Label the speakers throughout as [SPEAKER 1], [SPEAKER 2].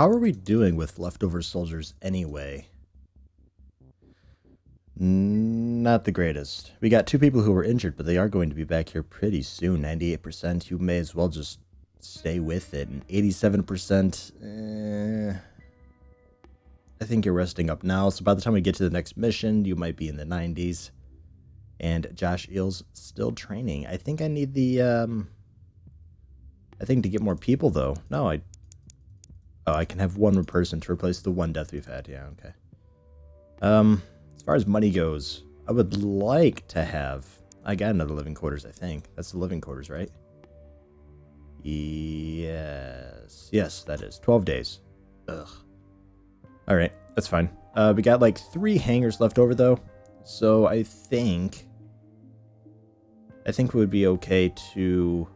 [SPEAKER 1] How are we doing with leftover soldiers anyway? Not the greatest. We got 2 people who were injured, but they are going to be back here pretty soon. 98%. You may as well just stay with it. And 87%. I think you're resting up now. So by the time we get to the next mission, you might be in the 90s. And Josh Eel's still training. I think I need the, I think to get more people, though. No, oh, I can have 1 person to replace the 1 death we've had. Yeah, okay. As far as money goes, I would like to have... I got another living quarters, I think. That's the living quarters, right? Yes. Yes, that is. 12 days. Ugh. Alright, that's fine. We got like 3 hangars left over, though. So I think it would be okay to...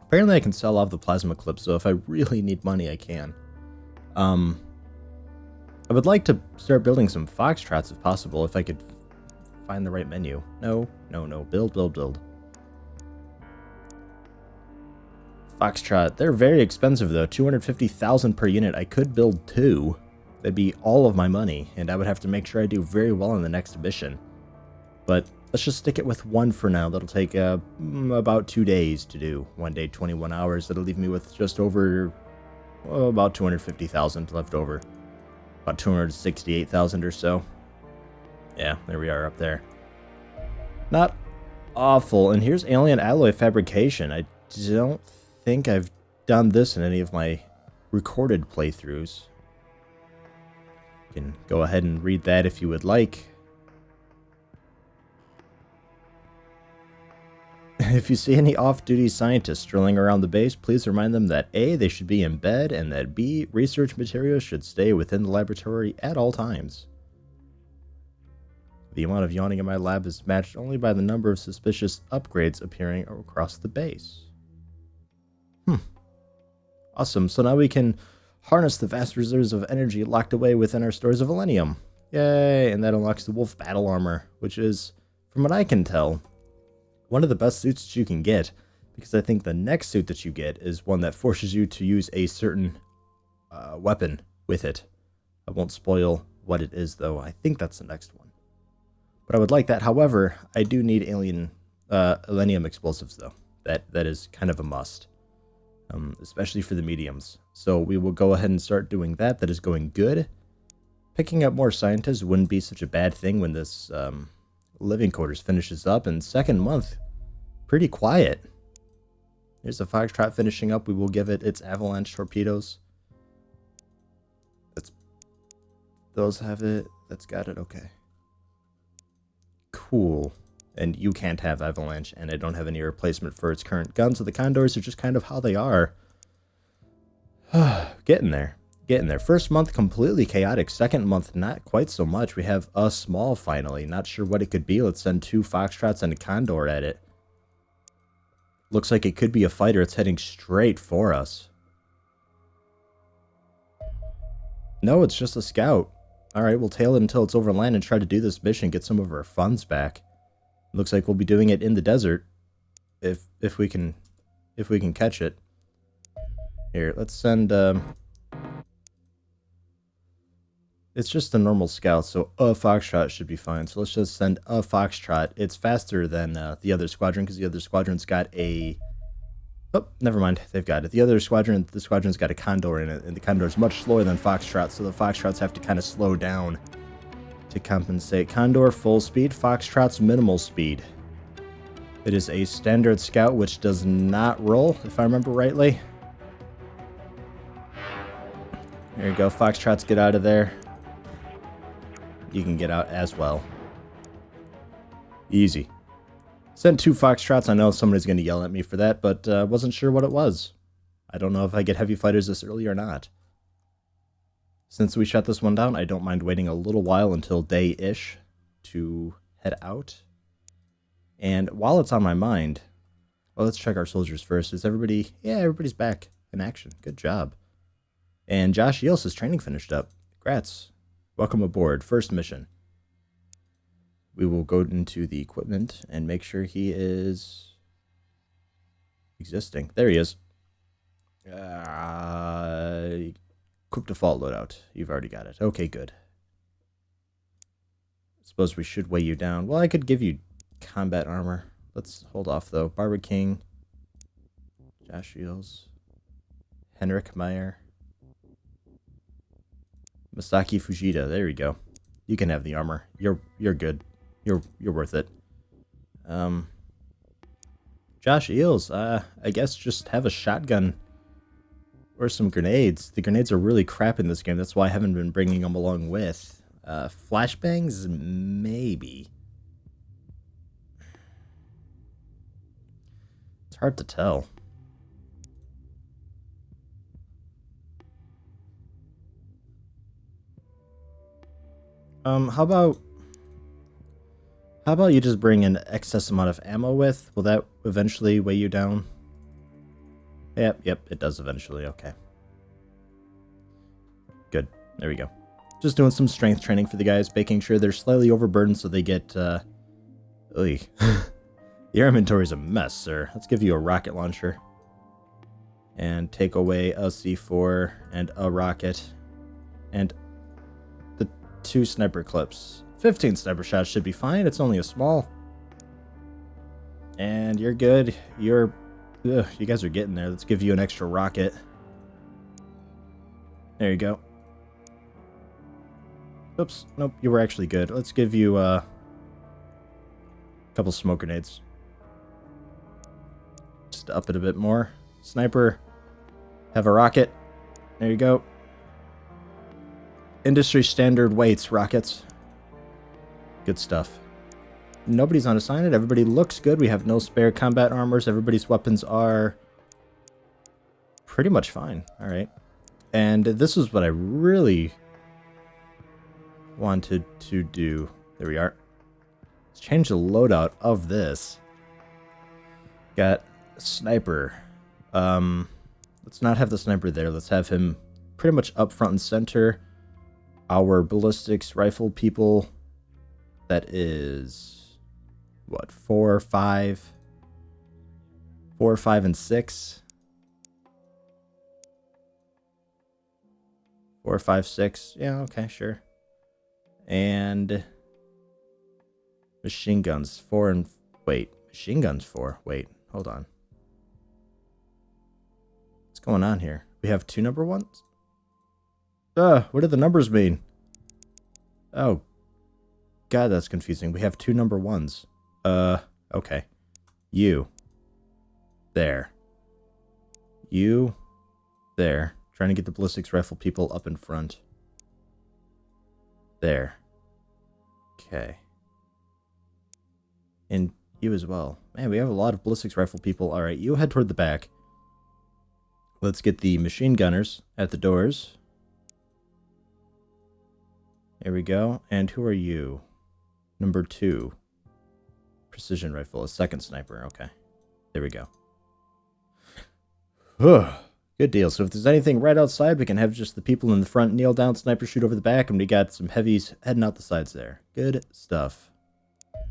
[SPEAKER 1] Apparently I can sell off the plasma clip, so if I really need money, I can. I would like to start building some foxtrots if possible, if I could find the right menu. No. Build. Foxtrot. They're very expensive, though. 250,000 per unit. I could build 2. That'd be all of my money, and I would have to make sure I do very well in the next mission. But let's just stick it with 1 for now. That'll take about 2 days to do. 1 day, 21 hours. That'll leave me with just over, about 250,000 left over. About 268,000 or so. Yeah, there we are up there. Not awful. And here's alien alloy fabrication. I don't think I've done this in any of my recorded playthroughs. You can go ahead and read that if you would like. If you see any off-duty scientists strolling around the base, please remind them that A, they should be in bed, and that B, research materials should stay within the laboratory at all times. The amount of yawning in my lab is matched only by the number of suspicious upgrades appearing across the base. Awesome, so now we can harness the vast reserves of energy locked away within our stores of Millennium. Yay, and that unlocks the Wolf Battle Armor, which is, from what I can tell, one of the best suits that you can get, because I think the next suit that you get is one that forces you to use a certain weapon with it. I won't spoil what it is, though. I think that's the next one. But I would like that. However, I do need Millennium explosives, though. That is kind of a must, especially for the mediums. So we will go ahead and start doing that. That is going good. Picking up more scientists wouldn't be such a bad thing when this... living quarters finishes up, and 2nd month, pretty quiet. Here's a Foxtrot finishing up. We will give it its avalanche torpedoes. Those have it. That's got it. Okay. Cool. And you can't have avalanche, and I don't have any replacement for its current guns, so the Condors are just kind of how they are. Getting there. 1st month, completely chaotic. 2nd month, not quite so much. We have a small finally. Not sure what it could be. Let's send 2 Foxtrots and a Condor at it. Looks like it could be a fighter. It's heading straight for us. No, it's just a scout. Alright, we'll tail it until it's over land and try to do this mission, get some of our funds back. Looks like we'll be doing it in the desert. If we can catch it. Here, let's send it's just a normal scout, so a Foxtrot should be fine. So let's just send a Foxtrot. It's faster than the other squadron, because the other squadron's got a... Oh, never mind. They've got it. The squadron's got a Condor in it, and the Condor's much slower than Foxtrot, so the Foxtrots have to kind of slow down to compensate. Condor, full speed. Foxtrot's minimal speed. It is a standard scout, which does not roll, if I remember rightly. There you go. Foxtrots, get out of there. You can get out as well. Easy. Sent 2 Foxtrots. I know somebody's going to yell at me for that, but wasn't sure what it was. I don't know if I get heavy fighters this early or not. Since we shut this one down, I don't mind waiting a little while until day-ish to head out. And while it's on my mind, well, let's check our soldiers first. Is everybody... Yeah, everybody's back in action. Good job. And Josh Eels' training finished up. Congrats. Welcome aboard. First mission. We will go into the equipment and make sure he is existing. There he is. Equip default loadout. You've already got it. Okay, good. Suppose we should weigh you down. Well, I could give you combat armor. Let's hold off, though. Barbara King. Josh Shields. Henrik Meyer. Masaki Fujita. There we go. You can have the armor. You're good. You're worth it. Josh Eels. I guess just have a shotgun or some grenades. The grenades are really crap in this game. That's why I haven't been bringing them along with. Flashbangs, maybe. It's hard to tell. How about you just bring an excess amount of ammo with? Will that eventually weigh you down? Yep, it does eventually. Okay. Good. There we go. Just doing some strength training for the guys, making sure they're slightly overburdened so they get, Oy. Your inventory's a mess, sir. Let's give you a rocket launcher. And take away a C4 and a rocket. And the 2 sniper clips. 15 sniper shots should be fine. It's only a small. And you're good. You guys are getting there. Let's give you an extra rocket. There you go. Oops. Nope. You were actually good. Let's give you a couple smoke grenades. Just to up it a bit more. Sniper. Have a rocket. There you go. Industry standard weights, rockets. Good stuff. Nobody's unassigned. Everybody looks good. We have no spare combat armors. Everybody's weapons are pretty much fine. All right. And this is what I really wanted to do. There we are. Let's change the loadout of this. Got sniper. Let's not have the sniper there. Let's have him pretty much up front and center. Our ballistics rifle people. That is what, 4, 5, 4, 5, and 6. 4, 5, 6. Yeah, okay, sure. And machine guns 4 and wait, machine guns 4. Wait, hold on. What's going on here? We have 2 number 1s? What do the numbers mean? Oh, God, that's confusing. We have 2 number 1s. Okay. You. There. You. There. Trying to get the ballistics rifle people up in front. There. Okay. And you as well. Man, we have a lot of ballistics rifle people. Alright, you head toward the back. Let's get the machine gunners at the doors. There we go. And who are you? Number 2. Precision rifle, a second sniper. Okay. There we go. Good deal. So if there's anything right outside, we can have just the people in the front kneel down, sniper shoot over the back, and we got some heavies heading out the sides there. Good stuff.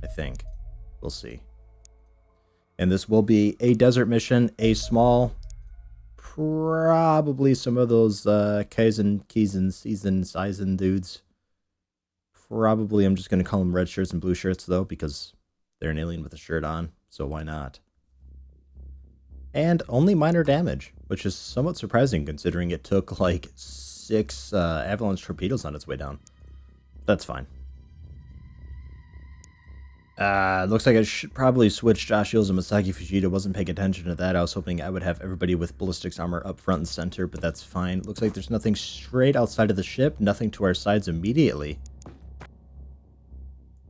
[SPEAKER 1] I think. We'll see. And this will be a desert mission, a small, probably some of those Kaizen, Sizen dudes. Probably I'm just going to call them red shirts and blue shirts, though, because they're an alien with a shirt on, so why not? And only minor damage, which is somewhat surprising considering it took like 6 avalanche torpedoes on its way down. That's fine. Looks like I should probably switch Josh Shields and Masaki Fujita. Wasn't paying attention to that. I was hoping I would have everybody with ballistics armor up front and center, but that's fine. Looks like there's nothing straight outside of the ship, nothing to our sides immediately.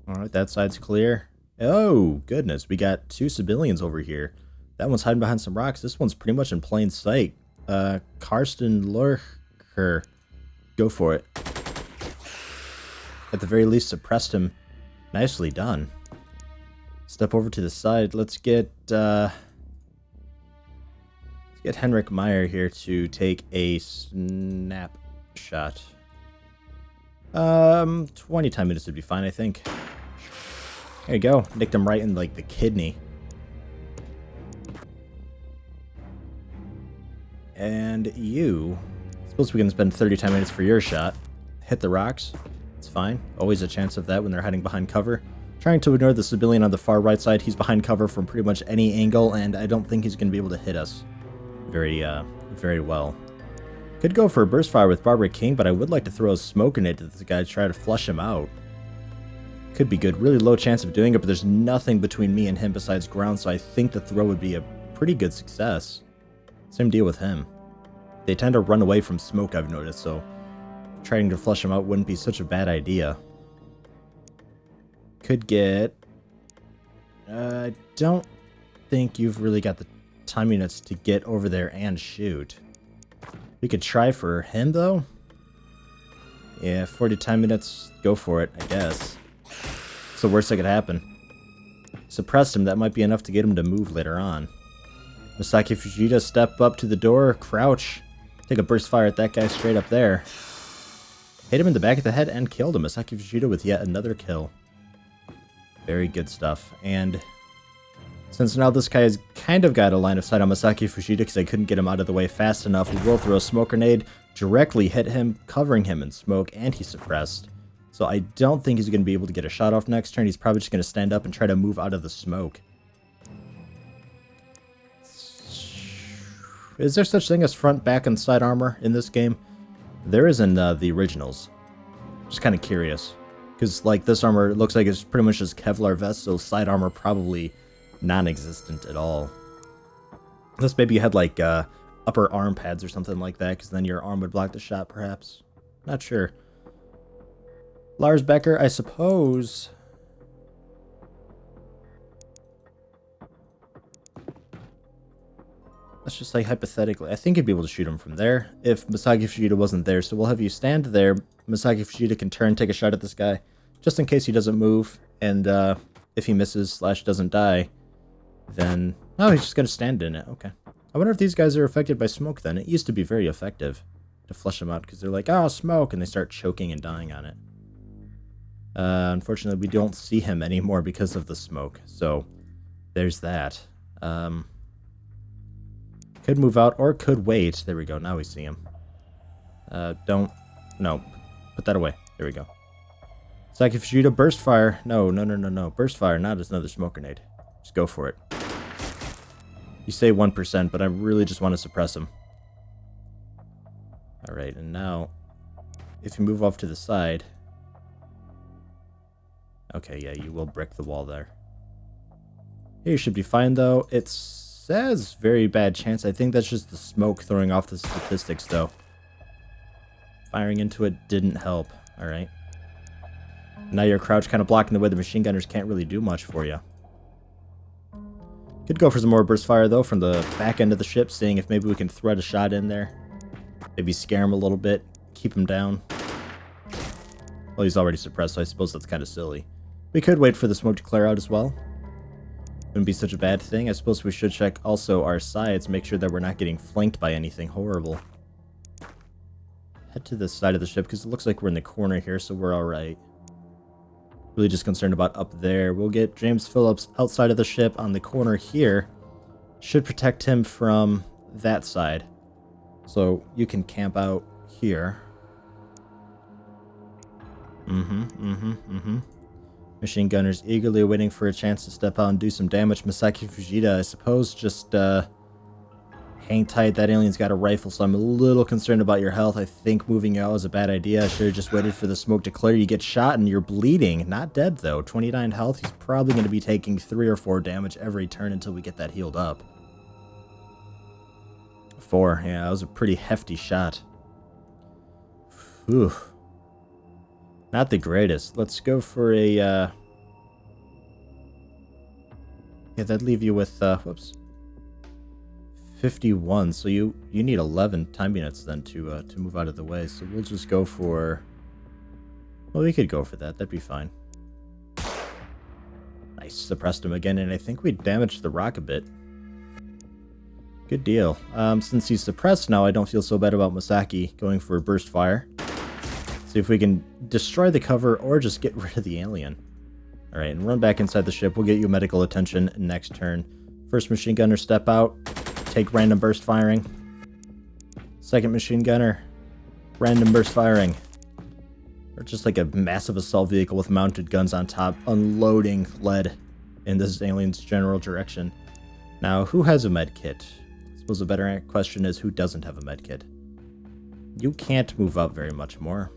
[SPEAKER 1] Alright, that side's clear. Oh, goodness. We got 2 Sebillians over here. That one's hiding behind some rocks. This one's pretty much in plain sight. Karsten Lurker. Go for it. At the very least, suppressed him. Nicely done. Step over to the side. Let's get Henrik Meyer here to take a snapshot. 20 minutes would be fine, I think. There you go. Nicked him right in, like, the kidney. And you... Let's Suppose we can spend 30 time minutes for your shot. Hit the rocks. It's fine. Always a chance of that when they're hiding behind cover. Trying to ignore the Sebillian on the far right side. He's behind cover from pretty much any angle, and I don't think he's going to be able to hit us very well. Could go for a burst fire with Barbara King, but I would like to throw a smoke grenade to this guy to try to flush him out. Could be good. Really low chance of doing it, but there's nothing between me and him besides ground, so I think the throw would be a pretty good success. Same deal with him. They tend to run away from smoke, I've noticed, so trying to flush him out wouldn't be such a bad idea. Could get... I don't think you've really got the time units to get over there and shoot. We could try for him, though. Yeah, 40 time minutes. Go for it, I guess. It's the worst that could happen. Suppressed him. That might be enough to get him to move later on. Masaki Fujita, step up to the door. Crouch. Take a burst fire at that guy straight up there. Hit him in the back of the head and killed him. Masaki Fujita with yet another kill. Very good stuff. And since now this guy has kind of got a line of sight on Masaki Fujita because I couldn't get him out of the way fast enough, we will throw a smoke grenade, directly hit him, covering him in smoke, and he's suppressed. So I don't think he's going to be able to get a shot off next turn. He's probably just going to stand up and try to move out of the smoke. Is there such thing as front, back, and side armor in this game? There is in the originals. Just kind of curious. Because, like, this armor looks like it's pretty much just Kevlar vest, so side armor probably non-existent at all. Unless maybe you had, like, upper arm pads or something like that, because then your arm would block the shot, perhaps. Not sure. Lars Becker, I suppose... Let's just say hypothetically, I think you'd be able to shoot him from there if Masaki Fujita wasn't there. So we'll have you stand there. Masaki Fujita can turn, take a shot at this guy, just in case he doesn't move. And if he misses / doesn't die, then... Oh, he's just going to stand in it. Okay. I wonder if these guys are affected by smoke then. It used to be very effective to flush them out because they're like, oh, smoke, and they start choking and dying on it. Unfortunately, we don't see him anymore because of the smoke. So there's that. Could move out or could wait. There we go. Now we see him. No. Put that away. There we go. Masaki Fujita, burst fire. No. Burst fire, not another smoke grenade. Just go for it. You say 1%, but I really just want to suppress him. Alright, and now, if you move off to the side... Okay, yeah, you will brick the wall there. Here you should be fine, though. It says very bad chance. I think that's just the smoke throwing off the statistics, though. Firing into it didn't help. Alright. Now your crouch kind of blocking the way the machine gunners can't really do much for you. Could go for some more burst fire, though, from the back end of the ship, seeing if maybe we can thread a shot in there. Maybe scare him a little bit, keep him down. Well, he's already suppressed, so I suppose that's kind of silly. We could wait for the smoke to clear out as well. Wouldn't be such a bad thing. I suppose we should check also our sides, make sure that we're not getting flanked by anything horrible. Head to the side of the ship, because it looks like we're in the corner here, so we're alright. Really just concerned about up there. We'll get James Phillips outside of the ship on the corner here. Should protect him from that side. So you can camp out here. Machine gunners eagerly waiting for a chance to step out and do some damage. Masaki Fujita, I suppose, just hang tight. That alien's got a rifle, so I'm a little concerned about your health. I think moving you out is a bad idea. I should have just waited for the smoke to clear. You get shot and you're bleeding. Not dead, though. 29 health. He's probably going to be taking 3 or 4 damage every turn until we get that healed up. 4. Yeah, that was a pretty hefty shot. Whew. Not the greatest. Let's go for a, yeah, that'd leave you with, whoops. 51, so you need 11 time units then to move out of the way, so we'll just go for... Well, we could go for that. That'd be fine. Nice. Suppressed him again, and I think we damaged the rock a bit. Good deal. Since he's suppressed now, I don't feel so bad about Masaki going for a burst fire. See if we can destroy the cover or just get rid of the alien. Alright, and run back inside the ship. We'll get you medical attention next turn. First machine gunner, step out. Take random burst firing. Second machine gunner, Random burst firing. Or just like a massive assault vehicle with mounted guns on top, unloading lead in this alien's general direction. Now, who has a med kit? I suppose a better question is who doesn't have a med kit? You can't move up very much more.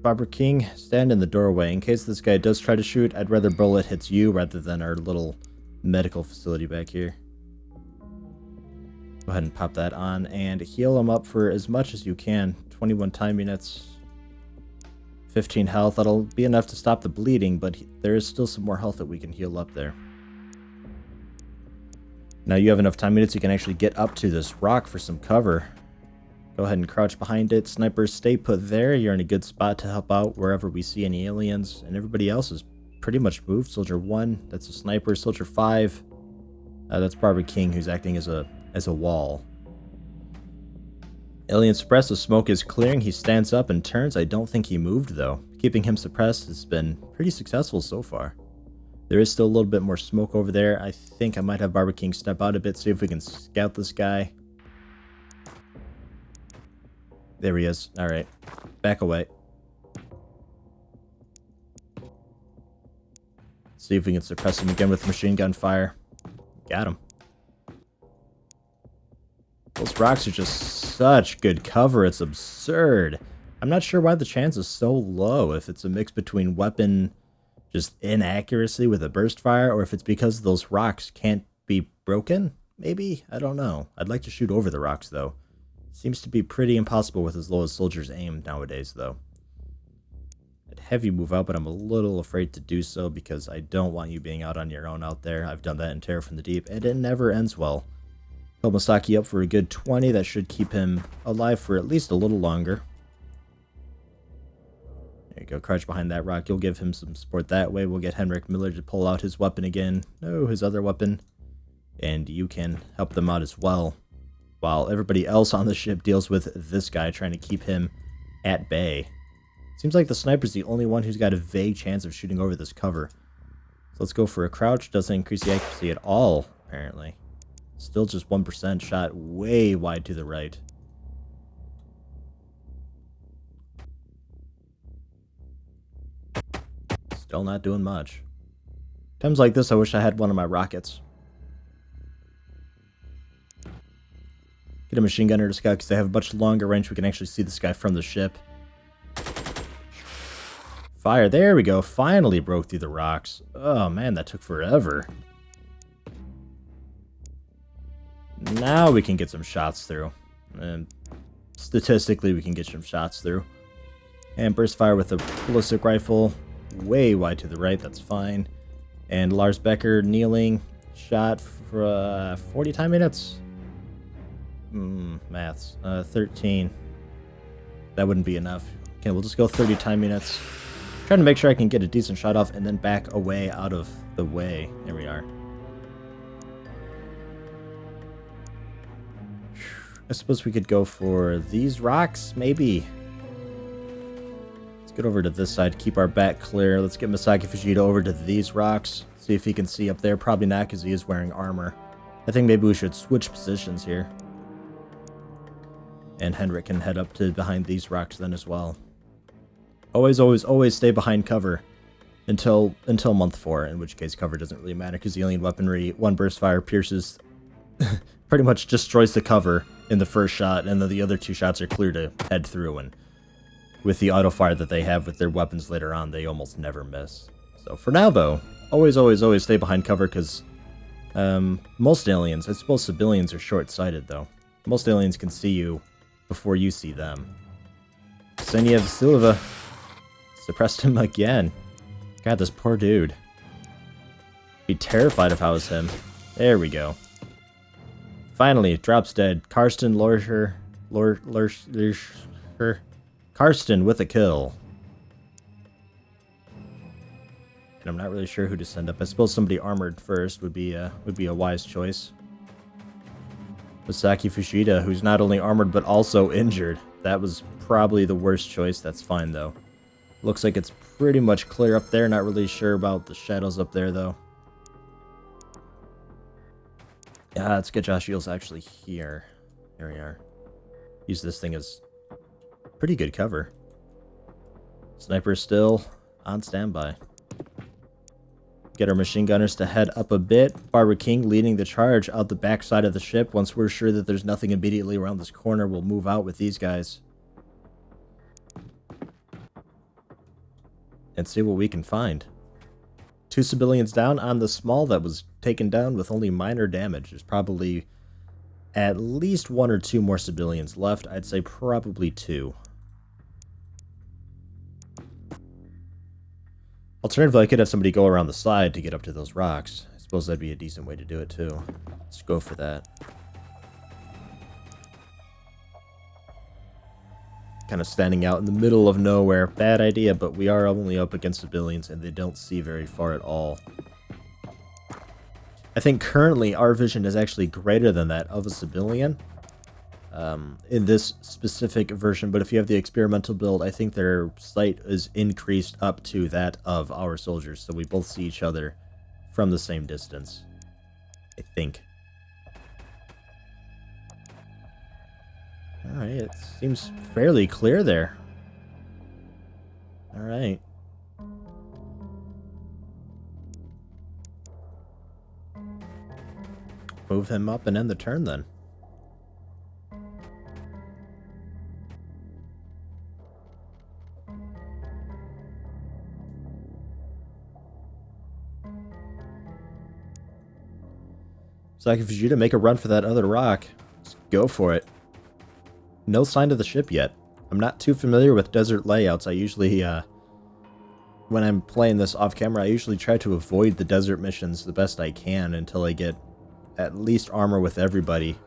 [SPEAKER 1] Barbara King, stand in the doorway. In case this guy does try to shoot, I'd rather bullet hits you rather than our little medical facility back here. Go ahead and pop that on and heal him up for as much as you can. 21 time units, 15 health. That'll be enough to stop the bleeding, but there is still some more health that we can heal up there. Now you have enough time units you can actually get up to this rock for some cover. Go ahead and crouch behind it. Snipers, stay put there. You're in a good spot to help out wherever we see any aliens. And everybody else is pretty much moved. Soldier 1, that's a sniper. Soldier 5, that's Barbara King, who's acting as a wall. Alien suppressed, the smoke is clearing. He stands up and turns. I don't think he moved, though. Keeping him suppressed has been pretty successful so far. There is still a little bit more smoke over there. I think I might have Barbara King step out a bit, see if we can scout this guy. There he is. Alright. Back away. See if we can suppress him again with machine gun fire. Got him. Those rocks are just such good cover. It's absurd. I'm not sure why the chance is so low. If it's a mix between weapon just inaccuracy with a burst fire, or if it's because those rocks can't be broken. Maybe? I don't know. I'd like to shoot over the rocks, though. Seems to be pretty impossible with as low as soldiers aim nowadays, though. I'd have you move out, but I'm a little afraid to do so because I don't want you being out on your own out there. I've done that in Terror from the Deep, and it never ends well. Held Masaki up for a good 20. That should keep him alive for at least a little longer. There you go. Crouch behind that rock. You'll give him some support that way. We'll get Henrik Miller to pull out his weapon again. No, his other weapon. And you can help them out as well, while everybody else on the ship deals with this guy, trying to keep him at bay. Seems like the sniper's the only one who's got a vague chance of shooting over this cover. So let's go for a crouch. Doesn't increase the accuracy at all, apparently. Still just 1% shot way wide to the right. Still not doing much. Times like this, I wish I had one of my rockets. Get a machine gunner to scout because they have a much longer range. We can actually see this guy from the ship. Fire. There we go. Finally broke through the rocks. Oh man, that took forever. Now we can get some shots through. And statistically, we can get some shots through. And burst fire with a ballistic rifle. Way wide to the right. That's fine. And Lars Becker kneeling. Shot for 40 time minutes. Maths. 13. That wouldn't be enough. Okay, we'll just go 30 time units. Trying to make sure I can get a decent shot off and then back away out of the way. There we are. I suppose we could go for these rocks, maybe. Let's get over to this side, keep our back clear. Let's get Masaki Fujita over to these rocks. See if he can see up there. Probably not, because he is wearing armor. I think maybe we should switch positions here. And Henrik can head up to behind these rocks then as well. Always, always, always stay behind cover until month 4, in which case cover doesn't really matter because the alien weaponry, one burst fire pierces, pretty much destroys the cover in the first shot, and then the other 2 shots are clear to head through, and with the auto fire that they have with their weapons later on, they almost never miss. So for now though, always, always, always stay behind cover because most aliens, I suppose civilians are short-sighted though. Most aliens can see you before you see them. Xeniev Silva suppressed him again. God, this poor dude. Be terrified if I was him. There we go. Finally, drops dead. Karsten Lorscher. Karsten with a kill. And I'm not really sure who to send up. I suppose somebody armored first would be a wise choice. Masaki Fushida, who's not only armored but also injured. That was probably the worst choice. That's fine though. Looks like it's pretty much clear up there. Not really sure about the shadows up there though. Yeah, let's get Josh Shields actually here. There we are. Use this thing as pretty good cover. Sniper still on standby. Get our machine gunners to head up a bit. Barber King leading the charge out the back side of the ship. Once we're sure that there's nothing immediately around this corner, we'll move out with these guys. And see what we can find. 2 civilians down on the small that was taken down with only minor damage. There's probably at least 1 or 2 more civilians left. I'd say probably 2. Alternatively, I could have somebody go around the side to get up to those rocks. I suppose that'd be a decent way to do it too. Let's go for that. Kind of standing out in the middle of nowhere. Bad idea, but we are only up against civilians and they don't see very far at all. I think currently our vision is actually greater than that of a civilian in this specific version, but if you have the experimental build, I think their sight is increased up to that of our soldiers, so we both see each other from the same distance, I think. Alright, it seems fairly clear there. Alright. Move him up and end the turn then. So I can for you to make a run for that other rock. Just go for it. No sign of the ship yet. I'm not too familiar with desert layouts. I usually, when I'm playing this off camera, I usually try to avoid the desert missions the best I can until I get at least armor with everybody.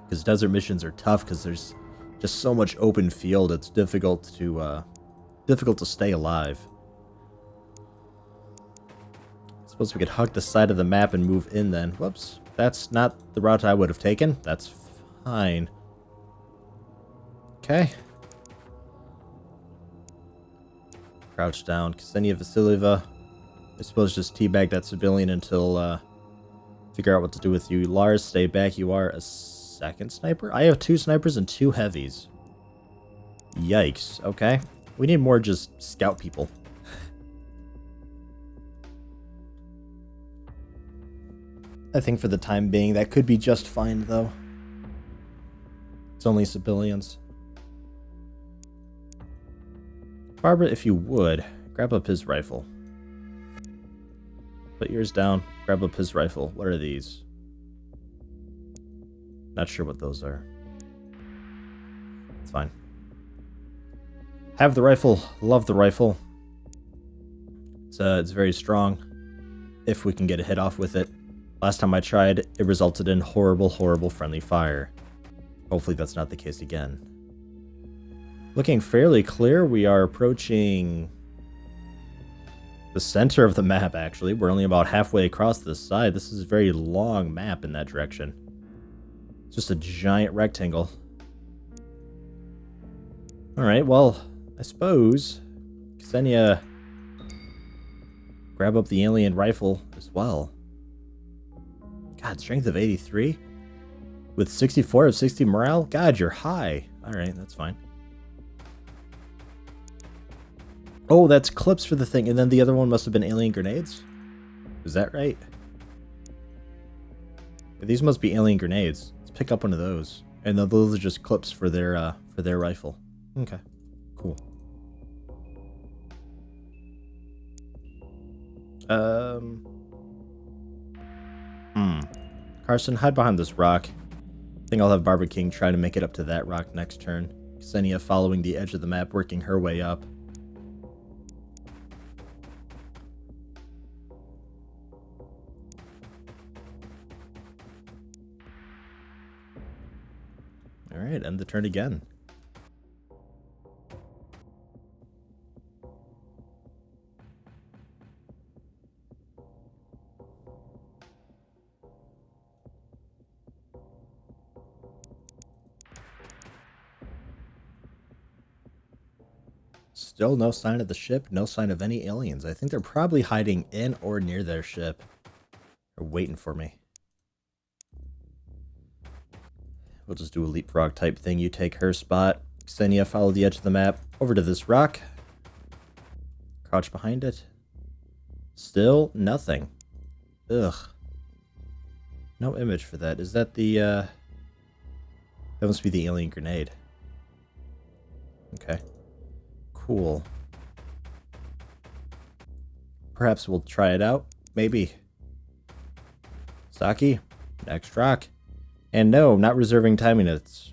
[SPEAKER 1] Because desert missions are tough because there's just so much open field. It's difficult to stay alive. I suppose we could hug the side of the map and move in then. Whoops. That's not the route I would have taken. That's fine. Okay. Crouch down. Ksenia Vasilieva. I suppose just teabag that civilian until figure out what to do with you. Lars, stay back. You are a second sniper? I have 2 snipers and 2 heavies. Yikes. Okay. We need more just scout people. I think for the time being, that could be just fine, though. It's only civilians. Barbara, if you would, grab up his rifle. Put yours down. Grab up his rifle. What are these? Not sure what those are. It's fine. Have the rifle. Love the rifle. It's very strong. If we can get a hit off with it. Last time I tried, it resulted in horrible, horrible friendly fire. Hopefully that's not the case again. Looking fairly clear, we are approaching the center of the map, actually. We're only about halfway across this side. This is a very long map in that direction. It's just a giant rectangle. Alright, well, I suppose Ksenia grab up the alien rifle as well. God, strength of 83? With 64 of 60 morale? God, you're high. Alright, that's fine. Oh, that's clips for the thing, and then the other one must have been alien grenades? Is that right? These must be alien grenades. Let's pick up one of those. And then those are just clips for their rifle. Okay, cool. Carson, hide behind this rock. I think I'll have Barber King try to make it up to that rock next turn. Ksenia following the edge of the map, working her way up. Alright, end the turn again. Still no sign of the ship, no sign of any aliens. I think they're probably hiding in or near their ship. They're waiting for me. We'll just do a leapfrog type thing. You take her spot. Xenia, follow the edge of the map. Over to this rock. Crouch behind it. Still nothing. Ugh. No image for that. Is that the, that must be the alien grenade. Okay. Cool. Perhaps we'll try it out. Maybe. Saki, next rock. And no, not reserving time units.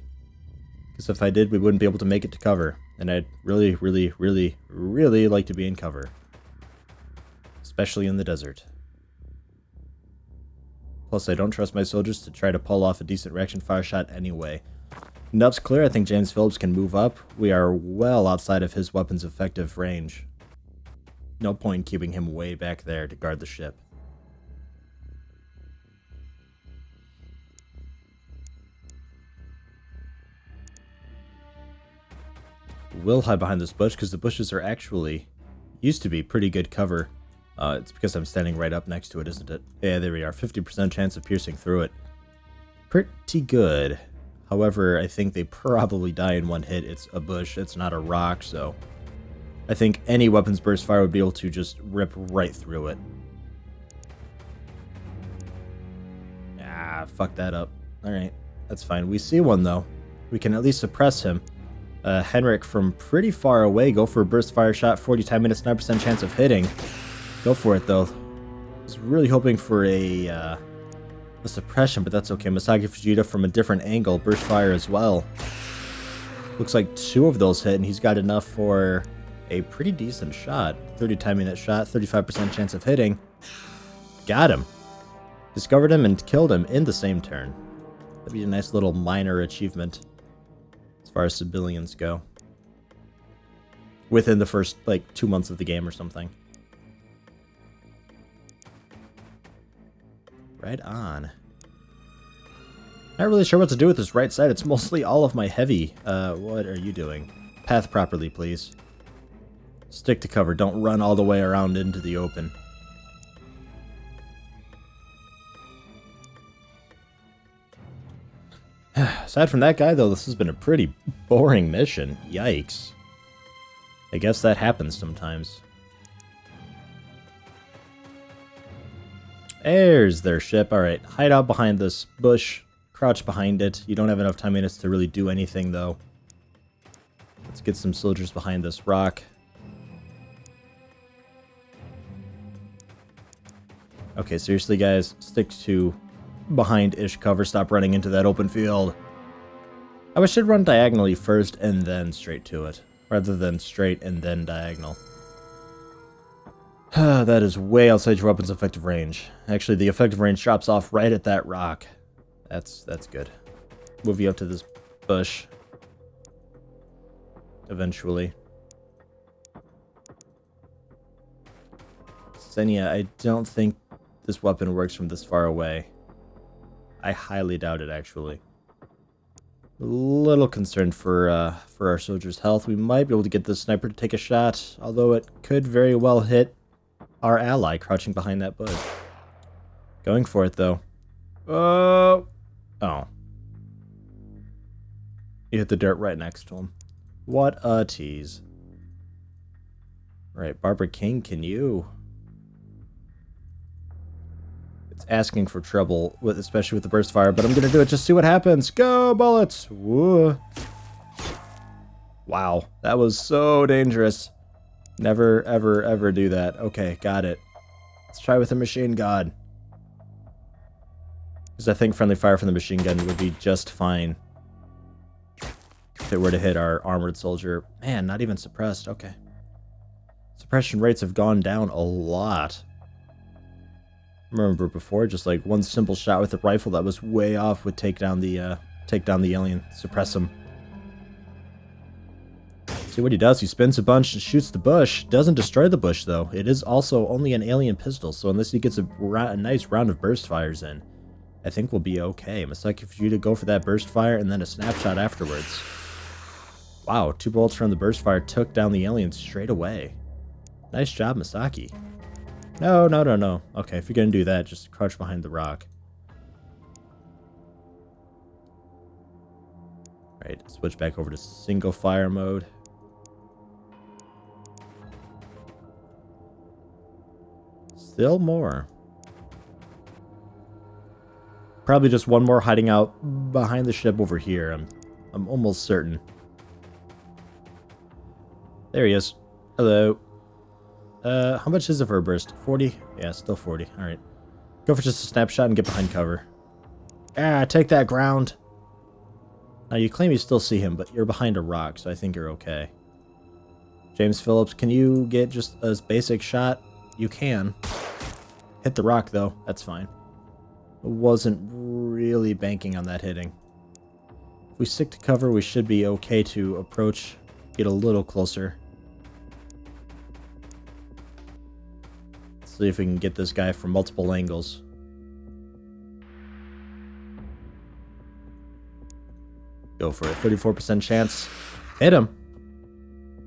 [SPEAKER 1] Because if I did, we wouldn't be able to make it to cover. And I'd really, really, really, really like to be in cover. Especially in the desert. Plus, I don't trust my soldiers to try to pull off a decent reaction fire shot anyway. Nup's clear. I think James Phillips can move up. We are well outside of his weapon's effective range. No point in keeping him way back there to guard the ship. We'll hide behind this bush because the bushes are actually used to be pretty good cover. It's because I'm standing right up next to it, isn't it? Yeah, there we are. 50% chance of piercing through it. Pretty good. However, I think they probably die in one hit. It's a bush. It's not a rock, so I think any weapons burst fire would be able to just rip right through it. Ah, fuck that up. Alright, that's fine. We see one, though. We can at least suppress him. Henrik from pretty far away. Go for a burst fire shot. 40 time minutes, 9% chance of hitting. Go for it, though. I was really hoping for a suppression, but that's okay. Masaki Fujita from a different angle. Burst fire as well. Looks like 2 of those hit, and he's got enough for a pretty decent shot. 30 time minute shot, 35% chance of hitting. Got him. Discovered him and killed him in the same turn. That'd be a nice little minor achievement as far as Sebillians go. Within the first, like, 2 months of the game or something. Right on. Not really sure what to do with this right side. It's mostly all of my heavy. What are you doing? Path properly, please. Stick to cover. Don't run all the way around into the open. Aside from that guy, though, this has been a pretty boring mission. Yikes. I guess that happens sometimes. There's their ship. Alright, hide out behind this bush. Crouch behind it. You don't have enough time minutes to really do anything, though. Let's get some soldiers behind this rock. Okay, seriously, guys. Stick to behind-ish cover. Stop running into that open field. I should run diagonally first and then straight to it, rather than straight and then diagonal. That is way outside your weapon's effective range. Actually, the effective range drops off right at that rock. That's good. Move you up to this bush. Eventually. Xenia, I don't think this weapon works from this far away. I highly doubt it, actually. A little concerned for our soldiers' health. We might be able to get this sniper to take a shot, although it could very well hit our ally crouching behind that bush. Going for it, though. Oh. You hit the dirt right next to him. What a tease. Right, Barbara King, can you? It's asking for trouble, especially with the burst fire, but I'm gonna do it. Just see what happens. Go, bullets! Whoa. Wow, that was so dangerous. Never, ever, ever do that. Okay, got it. Let's try with a machine gun. Because I think friendly fire from the machine gun would be just fine if it were to hit our armored soldier. Man, not even suppressed. Okay. Suppression rates have gone down a lot. Remember before, just like one simple shot with a rifle that was way off would take down the alien, suppress him. See what he does? He spins a bunch and shoots the bush. Doesn't destroy the bush though. It is also only an alien pistol, so unless he gets a nice round of burst fires in, I think we'll be okay. Masaki Fujita go for that burst fire and then a snapshot afterwards. Wow, 2 bullets from the burst fire took down the alien straight away. Nice job, Masaki. No. Okay, if you're gonna do that, just crouch behind the rock. Alright, switch back over to single fire mode. Still more. Probably just one more hiding out behind the ship over here. I'm almost certain. There he is. Hello. How much is it for a burst? 40? Yeah, still 40. Alright. Go for just a snapshot and get behind cover. Ah, take that ground. Now, you claim you still see him, but you're behind a rock, so I think you're okay. James Phillips, can you get just a basic shot? You can. Hit the rock, though. That's fine. Wasn't really banking on that hitting. If we stick to cover, we should be okay to approach, get a little closer. Let's see if we can get this guy from multiple angles. Go for it. 34% chance. Hit him.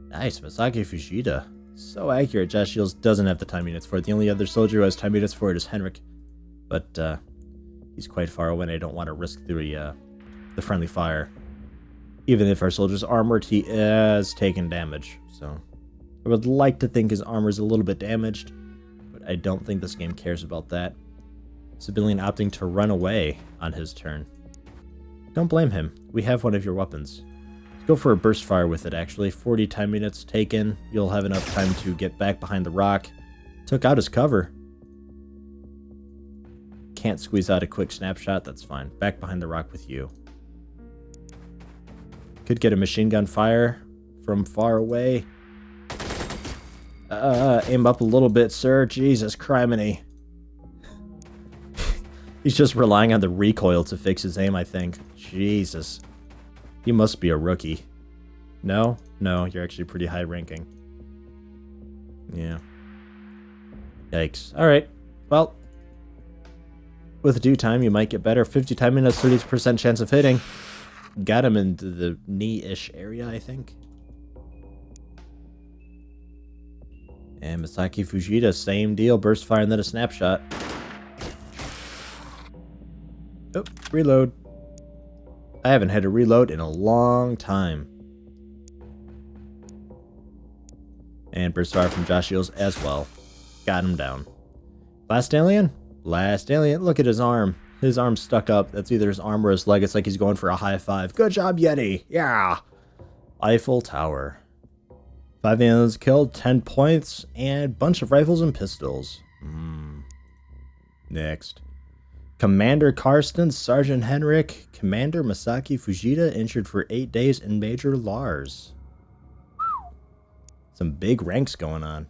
[SPEAKER 1] Nice. Masaki Fujita. So accurate. Josh Shields doesn't have the time units for it. The only other soldier who has time units for it is Henrik. But he's quite far away and I don't want to risk the friendly fire. Even if our soldier's armored, he has taken damage. So I would like to think his armor is a little bit damaged. But I don't think this game cares about that. Sebillian opting to run away on his turn. Don't blame him. We have one of your weapons. Go for a burst fire with it, actually. 40 time units taken. You'll have enough time to get back behind the rock. Took out his cover. Can't squeeze out a quick snapshot. That's fine. Back behind the rock with you. Could get a machine gun fire from far away. Aim up a little bit, sir. Jesus criminy. He's just relying on the recoil to fix his aim, I think. Jesus. You must be a rookie. No? No, you're actually pretty high ranking. Yeah. Yikes. Alright. Well, with due time, you might get better. 50 time minutes, 30% chance of hitting. Got him into the knee-ish area, I think. And Masaki Fujita, same deal. Burst fire and then a snapshot. Oh, reload. I haven't had a reload in a long time. And burst fire from Josh Shields as well. Got him down. Last alien? Last alien. Look at his arm. His arm's stuck up. That's either his arm or his leg. It's like he's going for a high five. Good job, Yeti. Yeah. Eiffel Tower. 5 aliens killed, 10 points, and bunch of rifles and pistols. Next. Commander Karsten, Sergeant Henrik, Commander Masaki Fujita injured for 8 days, and Major Lars. Some big ranks going on.